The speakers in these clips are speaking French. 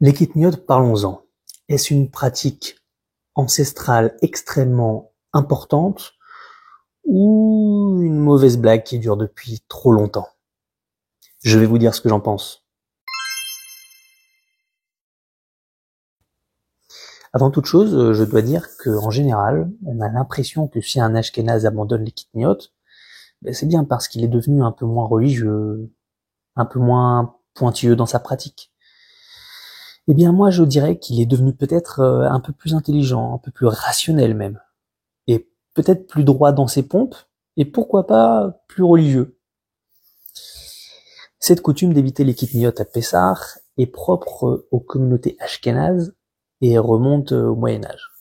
Les kitniyot, parlons-en. Est-ce une pratique ancestrale extrêmement importante ou une mauvaise blague qui dure depuis trop longtemps? Je vais vous dire ce que j'en pense. Avant toute chose, je dois dire qu'en général, on a l'impression que si un Ashkénaze abandonne les kitniyot, c'est bien parce qu'il est devenu un peu moins religieux, un peu moins pointilleux dans sa pratique. Eh bien moi je dirais qu'il est devenu peut-être un peu plus intelligent, un peu plus rationnel même, et peut-être plus droit dans ses pompes, et pourquoi pas plus religieux. Cette coutume d'éviter les kitniyot à Pessah est propre aux communautés ashkénazes et remonte au Moyen-Âge.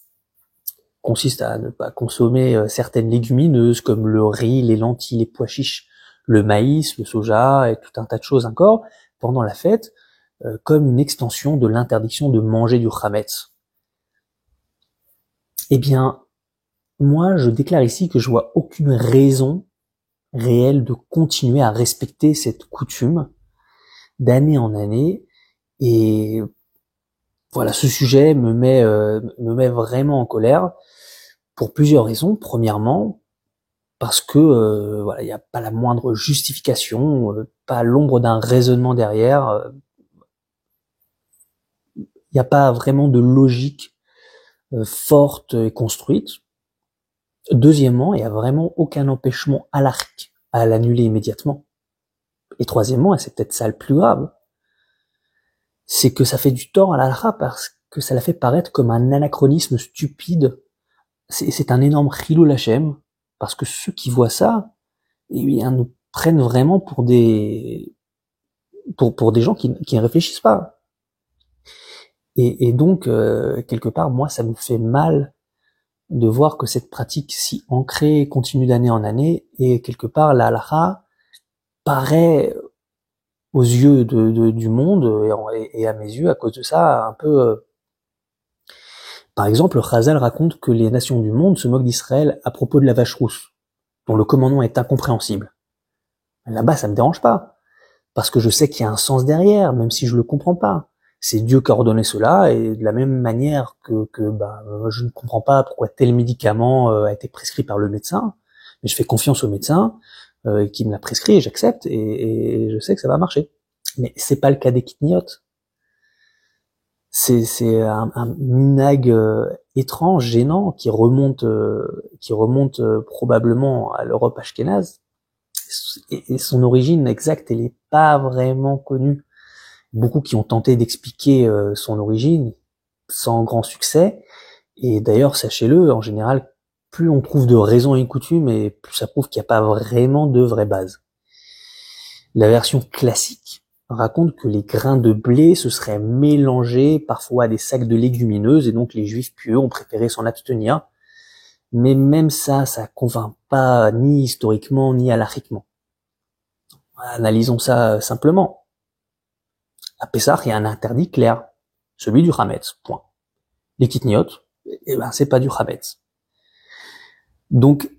Consiste à ne pas consommer certaines légumineuses comme le riz, les lentilles, les pois chiches, le maïs, le soja et tout un tas de choses encore pendant la fête, comme une extension de l'interdiction de manger du chametz. Eh bien, moi, je déclare ici que je vois aucune raison réelle de continuer à respecter cette coutume d'année en année. Et voilà, ce sujet me met vraiment en colère pour plusieurs raisons. Premièrement, parce que voilà, il n'y a pas la moindre justification, pas l'ombre d'un raisonnement derrière. Il n'y a pas vraiment de logique forte et construite. Deuxièmement, il n'y a vraiment aucun empêchement halakhique à l'annuler immédiatement. Et troisièmement, et c'est peut-être ça le plus grave, c'est que ça fait du tort à l'halakha parce que ça la fait paraître comme un anachronisme stupide. C'est un énorme chilul Hashem, parce que ceux qui voient ça, eh bien, nous prennent vraiment pour des gens qui ne réfléchissent pas. Et donc, quelque part, moi, ça me fait mal de voir que cette pratique si ancrée continue d'année en année, et quelque part, la halakha paraît aux yeux du monde, et à mes yeux, à cause de ça, un peu... Par exemple, Chazal raconte que les nations du monde se moquent d'Israël à propos de la vache rousse, dont le commandement est incompréhensible. Là-bas, ça me dérange pas, parce que je sais qu'il y a un sens derrière, même si je le comprends pas. C'est Dieu qui a ordonné cela, et de la même manière que je ne comprends pas pourquoi tel médicament a été prescrit par le médecin, mais je fais confiance au médecin qui me l'a prescrit, et j'accepte, et je sais que ça va marcher. Mais c'est pas le cas des kitniyot. C'est un minag étrange, gênant, qui remonte probablement à l'Europe ashkénaze, et son origine exacte, elle est pas vraiment connue. Beaucoup qui ont tenté d'expliquer son origine, sans grand succès, et d'ailleurs, sachez-le, en général, plus on trouve de raisons et de coutumes, et plus ça prouve qu'il n'y a pas vraiment de vraie base. La version classique raconte que les grains de blé se seraient mélangés parfois à des sacs de légumineuses, et donc les juifs pieux ont préféré s'en abstenir. Mais même ça convainc pas ni historiquement ni halakhiquement. Analysons ça simplement. À Pessah, il y a un interdit clair, celui du chametz, point. Les kitniyot, c'est pas du chametz. Donc,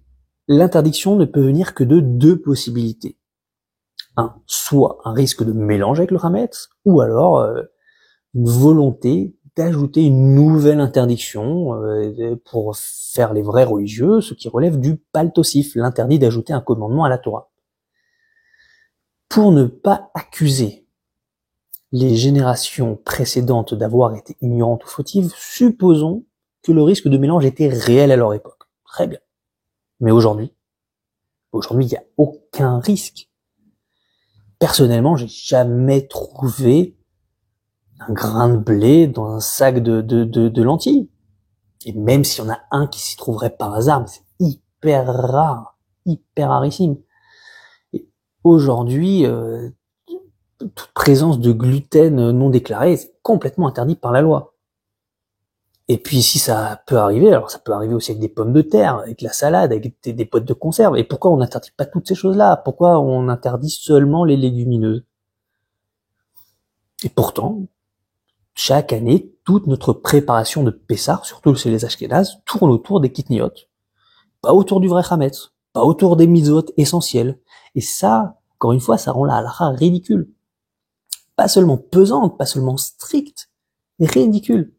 l'interdiction ne peut venir que de deux possibilités. Soit un risque de mélange avec le chametz, ou alors une volonté d'ajouter une nouvelle interdiction pour faire les vrais religieux, ce qui relève du paltosif, l'interdit d'ajouter un commandement à la Torah. Pour ne pas accuser les générations précédentes d'avoir été ignorantes ou fautives, supposons que le risque de mélange était réel à leur époque. Très bien. Mais aujourd'hui, il n'y a aucun risque. Personnellement, j'ai jamais trouvé un grain de blé dans un sac de lentilles. Et même s'il y en a un qui s'y trouverait par hasard, mais c'est hyper rare, hyper rarissime. Et aujourd'hui, toute présence de gluten non déclaré est complètement interdit par la loi. Et puis si ça peut arriver, alors ça peut arriver aussi avec des pommes de terre, avec la salade, avec des potes de conserve. Et pourquoi on n'interdit pas toutes ces choses-là? Pourquoi on interdit seulement les légumineuses? Et pourtant, chaque année, toute notre préparation de Pessah, surtout chez les Ashkénazes, tourne autour des kitniyot. Pas autour du vrai chametz, pas autour des mitzvot essentielles. Et ça, encore une fois, ça rend la halakha ridicule. Pas seulement pesante, pas seulement stricte, ridicule.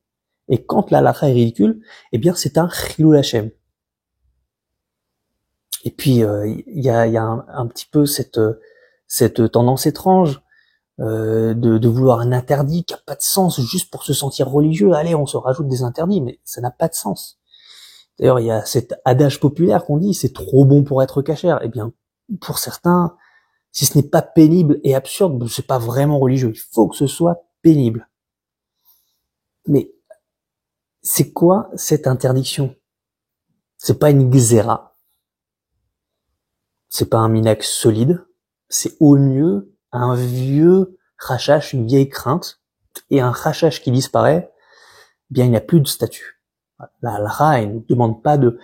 Et quand la halakha est ridicule, eh bien c'est un chilul Hashem. Et puis il y a un petit peu cette tendance étrange de vouloir un interdit qui a pas de sens juste pour se sentir religieux. Allez, on se rajoute des interdits, mais ça n'a pas de sens. D'ailleurs, il y a cet adage populaire qu'on dit, c'est trop bon pour être cachère. Eh bien, pour certains, si ce n'est pas pénible et absurde, c'est pas vraiment religieux. Il faut que ce soit pénible. Mais c'est quoi cette interdiction? C'est pas une xéra. C'est pas un minac solide. C'est au mieux un vieux rachash, une vieille crainte. Et un rachash qui disparaît, eh bien, il n'y a plus de statut. La halakha, elle ne demande pas de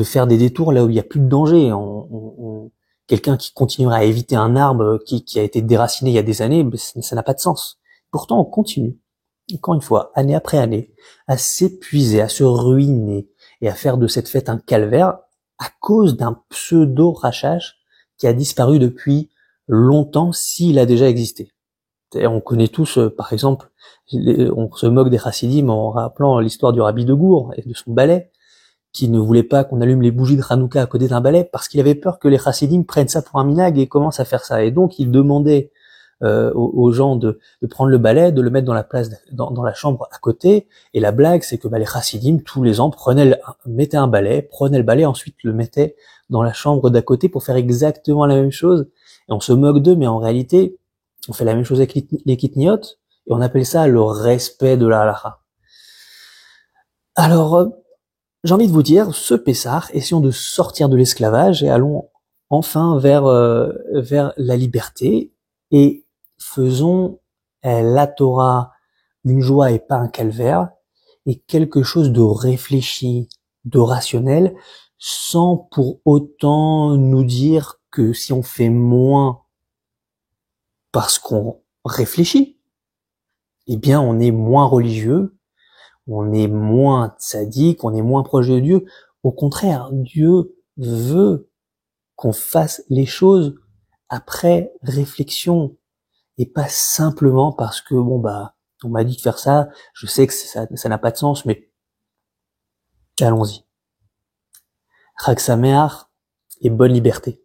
faire des détours là où il n'y a plus de danger. Quelqu'un qui continuerait à éviter un arbre qui a été déraciné il y a des années, ça n'a pas de sens. Pourtant, on continue, encore une fois, année après année, à s'épuiser, à se ruiner et à faire de cette fête un calvaire à cause d'un pseudo-rachage qui a disparu depuis longtemps s'il a déjà existé. On connaît tous, par exemple, on se moque des chassidim en rappelant l'histoire du rabbi de Gour et de son balai, qui ne voulait pas qu'on allume les bougies de Hanouka à côté d'un balai parce qu'il avait peur que les chassidim prennent ça pour un minag et commencent à faire ça. Et donc il demandait aux gens de prendre le balai, de le mettre dans la place, dans la chambre à côté. Et la blague, c'est que les chassidim tous les ans mettaient un balai, prenaient le balai, ensuite le mettaient dans la chambre d'à côté pour faire exactement la même chose. Et on se moque d'eux, mais en réalité, on fait la même chose avec les kitniot, et on appelle ça le respect de la halakha. Alors, j'ai envie de vous dire, ce Pessah, essayons de sortir de l'esclavage et allons enfin vers la liberté et faisons la Torah une joie et pas un calvaire et quelque chose de réfléchi, de rationnel, sans pour autant nous dire que si on fait moins parce qu'on réfléchit, eh bien on est moins religieux, on est moins tzaddik, on est moins proche de Dieu. Au contraire, Dieu veut qu'on fasse les choses après réflexion et pas simplement parce que on m'a dit de faire ça, je sais que ça n'a pas de sens, mais allons-y. Chag Sameach et bonne liberté.